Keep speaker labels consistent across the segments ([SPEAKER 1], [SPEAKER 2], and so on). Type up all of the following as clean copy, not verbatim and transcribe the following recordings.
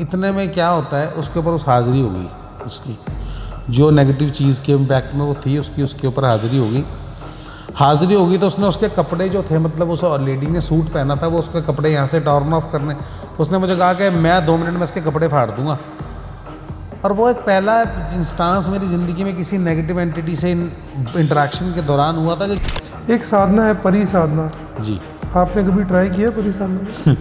[SPEAKER 1] इतने में क्या होता है, उसके ऊपर उस हाज़िरी हो गई, उसकी जो नेगेटिव चीज़ के इम्पैक्ट में वो थी उसकी उसके ऊपर हाज़िरी हो गई। तो उसने उसके कपड़े जो थे, मतलब उस लेडी ने सूट पहना था, वो उसके कपड़े यहाँ से टर्न ऑफ करने, उसने मुझे कहा कि मैं 2 मिनट में इसके कपड़े फाड़ दूँगा। और वो एक पहला इंस्टांस मेरी ज़िंदगी में किसी नेगेटिव एंटिटी से इंटरेक्शन के दौरान हुआ था कि
[SPEAKER 2] एक साधना है परी साधना,
[SPEAKER 1] जी
[SPEAKER 2] आपने कभी ट्राई किया परी साधना?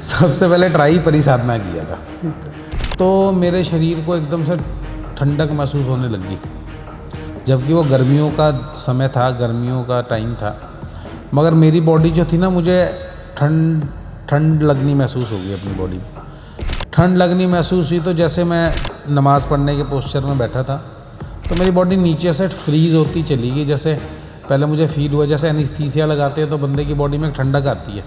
[SPEAKER 1] सबसे पहले ट्राई परी साधना किया था,
[SPEAKER 2] ठीक है।
[SPEAKER 1] तो मेरे शरीर को एकदम से ठंडक महसूस होने लगी, जबकि वो गर्मियों का समय था, गर्मियों का टाइम था, मगर मेरी बॉडी जो थी ना, मुझे ठंड लगनी महसूस हो गई। अपनी बॉडी में ठंड लगनी महसूस हुई, तो जैसे मैं नमाज़ पढ़ने के पोस्चर में बैठा था, तो मेरी बॉडी नीचे से फ्रीज़ होती चली गई। जैसे पहले मुझे फील हुआ जैसे एनेस्थीसिया लगाते हैं तो बंदे की बॉडी में ठंडक आती है,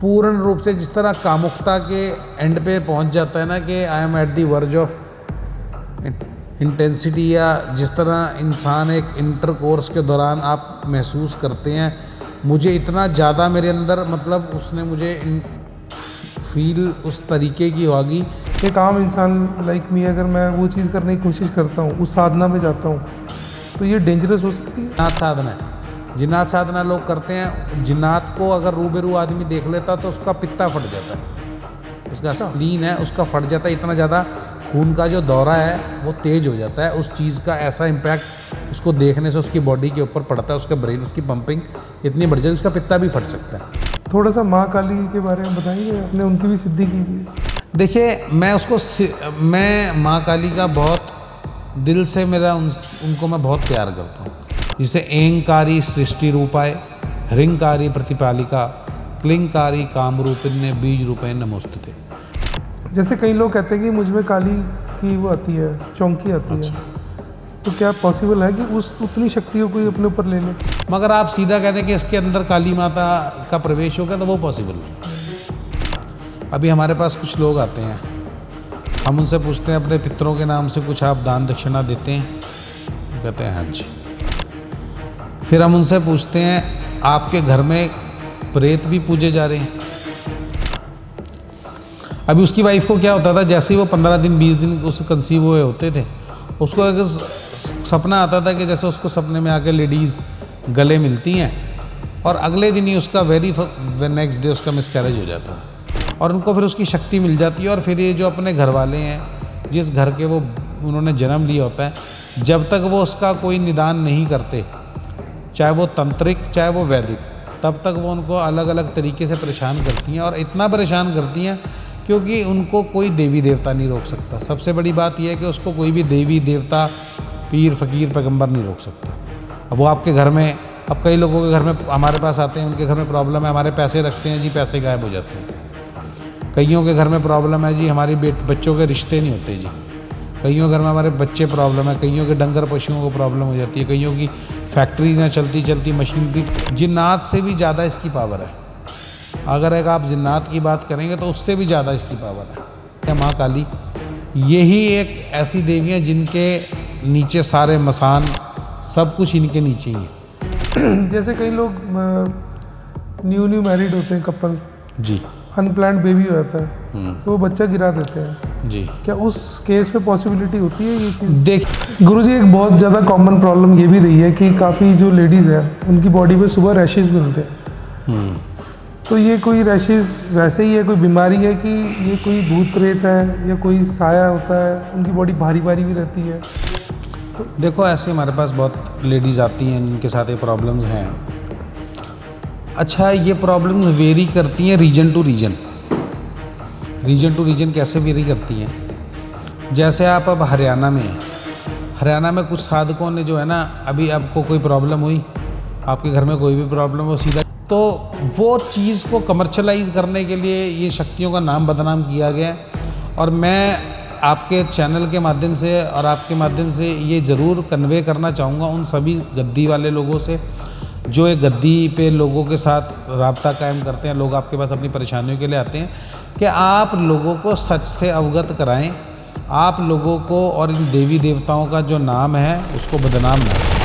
[SPEAKER 1] पूर्ण रूप से जिस तरह कामुकता के एंड पे पहुंच जाता है ना, कि I am at the verge of intensity, या जिस तरह इंसान एक इंटरकोर्स के दौरान आप महसूस करते हैं, मुझे इतना ज़्यादा मेरे अंदर, मतलब उसने मुझे फील उस तरीके की होगी।
[SPEAKER 2] एक आम इंसान लाइक मी, अगर मैं वो चीज़ करने की कोशिश करता हूँ, उस साधना में जाता हूँ, तो ये डेंजरस हो सकती है।
[SPEAKER 1] जिन्नात साधना है, जिन्नात साधना लोग करते हैं। जिन्नात को अगर रूबेरू आदमी देख लेता तो उसका पित्ता फट जाता है, उसका स्प्लीन है उसका फट जाता है, इतना ज़्यादा खून का जो दौरा है वो तेज़ हो जाता है। उस चीज़ का ऐसा इम्पैक्ट उसको देखने से उसकी बॉडी के ऊपर पड़ता है, उसका ब्रेन, उसकी पंपिंग इतनी बढ़ जाती है, उसका पित्ता भी फट सकता है।
[SPEAKER 2] थोड़ा सा माँ काली के बारे में बताइए, आपने उनकी भी सिद्धि की हुई है।
[SPEAKER 1] देखिए, मैं माँ काली का बहुत दिल से, मेरा उनको मैं बहुत प्यार करता हूँ। जिसे एंकारी सृष्टि रूपाय, ह्रींकारी प्रतिपालिका, क्लिंकारी कामरूपिण्य बीज रूपे नमोस्तुते।
[SPEAKER 2] जैसे कई लोग कहते हैं कि मुझ में काली की वो आती है, चौंकी आती है, तो क्या पॉसिबल है कि उतनी शक्ति को कोई अपने ऊपर ले ले?
[SPEAKER 1] मगर आप सीधा कहते हैं कि इसके अंदर काली माता का प्रवेश हो गया, तो वो पॉसिबल नहीं। अभी हमारे पास कुछ लोग आते हैं, हम उनसे पूछते हैं अपने पितरों के नाम से कुछ आप दान दक्षिणा देते हैं? वो कहते हैं हाँ जी। फिर हम उनसे पूछते हैं आपके घर में प्रेत भी पूजे जा रहे हैं? अभी उसकी वाइफ को क्या होता था, जैसे ही वो 15 दिन 20 दिन उस कंसीव हुए होते थे, उसको एक सपना आता था कि जैसे उसको सपने में आके लेडीज़ गले मिलती हैं, और अगले दिन ही उसका नेक्स्ट डे उसका मिसकैरेज हो जाता है, और उनको फिर उसकी शक्ति मिल जाती है। और फिर ये जो अपने घर वाले हैं, जिस घर के वो उन्होंने जन्म लिया होता है, जब तक वो उसका कोई निदान नहीं करते, चाहे वो तंत्रिक चाहे वो वैदिक, तब तक वो उनको अलग अलग तरीके से परेशान करती हैं। और इतना परेशान करती हैं क्योंकि उनको कोई देवी देवता नहीं रोक सकता। सबसे बड़ी बात यह है कि उसको कोई भी देवी देवता, पीर फकीर पैगंबर नहीं रोक सकता। अब वो आपके घर में, अब कई लोगों के घर में हमारे पास आते हैं, उनके घर में प्रॉब्लम है, हमारे पैसे रखते हैं जी, पैसे गायब हो जाते हैं। कईयों के घर में प्रॉब्लम है जी, हमारी बच्चों के रिश्ते नहीं होते जी। कईयों के घर में हमारे बच्चे प्रॉब्लम है, कईयों के डंगर पशुओं को प्रॉब्लम हो जाती है, कईयों की फैक्ट्री में चलती चलती मशीनरी। जिन्नात से भी ज़्यादा इसकी पावर है। अगर एक आप जिन्नात की बात करेंगे तो उससे भी ज़्यादा इसकी पावर है। माँ काली यही एक ऐसी देवी है जिनके नीचे सारे मसान, सब कुछ इनके नीचे ही है।
[SPEAKER 2] जैसे कई लोग न्यू मैरिड होते हैं कपल
[SPEAKER 1] जी,
[SPEAKER 2] अनप्लान्ड बेबी हो जाता है, तो वो बच्चा गिरा देते हैं
[SPEAKER 1] जी,
[SPEAKER 2] क्या उस केस में पॉसिबिलिटी होती है ये चीज़?
[SPEAKER 1] देख
[SPEAKER 2] गुरुजी, एक बहुत ज़्यादा कॉमन प्रॉब्लम ये भी रही है कि काफ़ी जो लेडीज़ हैं उनकी बॉडी पे सुबह रैशेज़ बनते हैं। तो ये कोई रैशेज़ वैसे ही है, कोई बीमारी है कि ये कोई भूत प्रेत है या कोई साया होता है, उनकी बॉडी भारी भारी भी रहती है?
[SPEAKER 1] तो देखो, ऐसे हमारे पास बहुत लेडीज़ आती हैं जिनके साथ ये प्रॉब्लम्स हैं। अच्छा, ये प्रॉब्लम वेरी करती हैं reason to reason. Reason to reason कैसे वेरी करती हैं? जैसे आप अब हरियाणा में हैं, हरियाणा में कुछ साधकों ने जो है ना, अभी आपको कोई प्रॉब्लम हुई, आपके घर में कोई भी प्रॉब्लम हो, सीधा तो वो चीज़ को कमर्शलाइज करने के लिए ये शक्तियों का नाम बदनाम किया गया है। और मैं आपके चैनल के माध्यम से और आपके माध्यम से ये ज़रूर कन्वे करना चाहूँगा उन सभी गद्दी वाले लोगों से जो एक गद्दी पे लोगों के साथ राब्ता कायम करते हैं, लोग आपके पास अपनी परेशानियों के लिए आते हैं, कि आप लोगों को सच से अवगत कराएं, आप लोगों को और इन देवी देवताओं का जो नाम है उसको बदनाम ना करें।